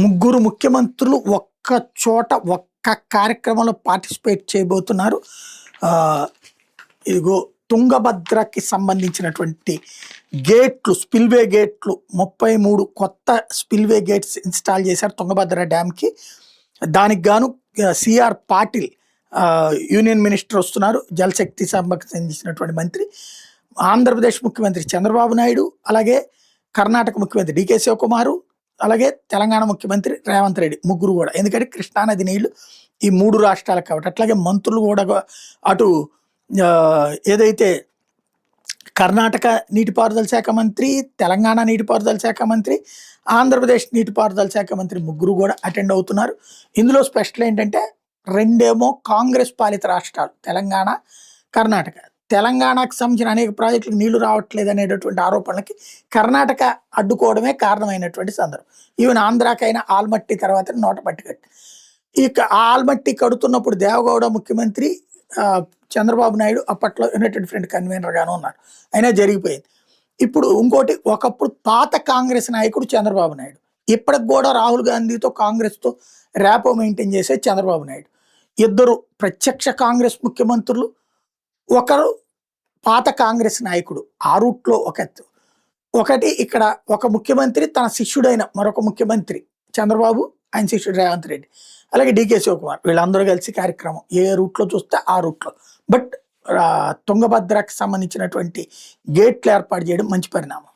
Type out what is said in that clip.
ముగ్గురు ముఖ్యమంత్రులు ఒక్క చోట ఒక్క కార్యక్రమంలో పార్టిసిపేట్ చేయబోతున్నారు. ఇదిగో తుంగభద్రకి సంబంధించినటువంటి గేట్లు, స్పిల్వే గేట్లు 33 కొత్త స్పిల్వే గేట్స్ ఇన్స్టాల్ చేశారు తుంగభద్ర డ్యామ్కి. దానికి గాను సిఆర్ పాటిల్ యూనియన్ మినిస్టర్ వస్తున్నారు, జలశక్తి సంబంధించినటువంటి మంత్రి. ఆంధ్రప్రదేశ్ ముఖ్యమంత్రి చంద్రబాబు నాయుడు, అలాగే కర్ణాటక ముఖ్యమంత్రి డికే శివకుమారు, అలాగే తెలంగాణ ముఖ్యమంత్రి రేవంత్ రెడ్డి, ముగ్గురు కూడా. ఎందుకంటే కృష్ణానది నీళ్లు ఈ 3 రాష్ట్రాలకు కాబట్టి. అట్లాగే మంత్రులు కూడా అటు ఏదైతే కర్ణాటక నీటిపారుదల శాఖ మంత్రి, తెలంగాణ నీటిపారుదల శాఖ మంత్రి, ఆంధ్రప్రదేశ్ నీటిపారుదల శాఖ మంత్రి ముగ్గురు కూడా అటెండ్ అవుతున్నారు. ఇందులో స్పెషల్ ఏంటంటే రెండేమో కాంగ్రెస్ పాలిత రాష్ట్రాలు తెలంగాణ, కర్ణాటక. తెలంగాణకు సంబంధించిన అనేక ప్రాజెక్టులకు నీళ్లు రావట్లేదు అనేటటువంటి ఆరోపణలకి కర్ణాటక అడ్డుకోవడమే కారణమైనటువంటి సందర్భం. ఈవెన్ ఆంధ్రాకైనా ఆల్మట్టి తర్వాత నోటపట్టి కట్టి. ఇక ఆల్మట్టి కడుతున్నప్పుడు దేవగౌడ ముఖ్యమంత్రి, చంద్రబాబు నాయుడు అప్పట్లో యునైటెడ్ ఫ్రంట్ కన్వీనర్ గాను ఉన్నారు, అయినా జరిగిపోయింది. ఇప్పుడు ఇంకోటి, ఒకప్పుడు పాత కాంగ్రెస్ నాయకుడు చంద్రబాబు నాయుడు, ఇప్పటికి కూడా రాహుల్ గాంధీతో కాంగ్రెస్తో ర్యాపో మెయింటైన్ చేసే చంద్రబాబు నాయుడు. ఇద్దరు ప్రత్యక్ష కాంగ్రెస్ ముఖ్యమంత్రులు, ఒకరు పాత కాంగ్రెస్ నాయకుడు. ఆ రూట్లో ఒకటి ఇక్కడ ఒక ముఖ్యమంత్రి తన శిష్యుడైన మరొక ముఖ్యమంత్రి చంద్రబాబు, ఆయన శిష్యుడు రేవంత్ రెడ్డి, అలాగే డికే శివకుమార్, వీళ్ళందరూ కలిసి కార్యక్రమం ఏ రూట్లో చూస్తే ఆ రూట్లో. బట్ తుంగభద్రకి సంబంధించినటువంటి గేట్లు ఏర్పాటు చేయడం మంచి పరిణామం.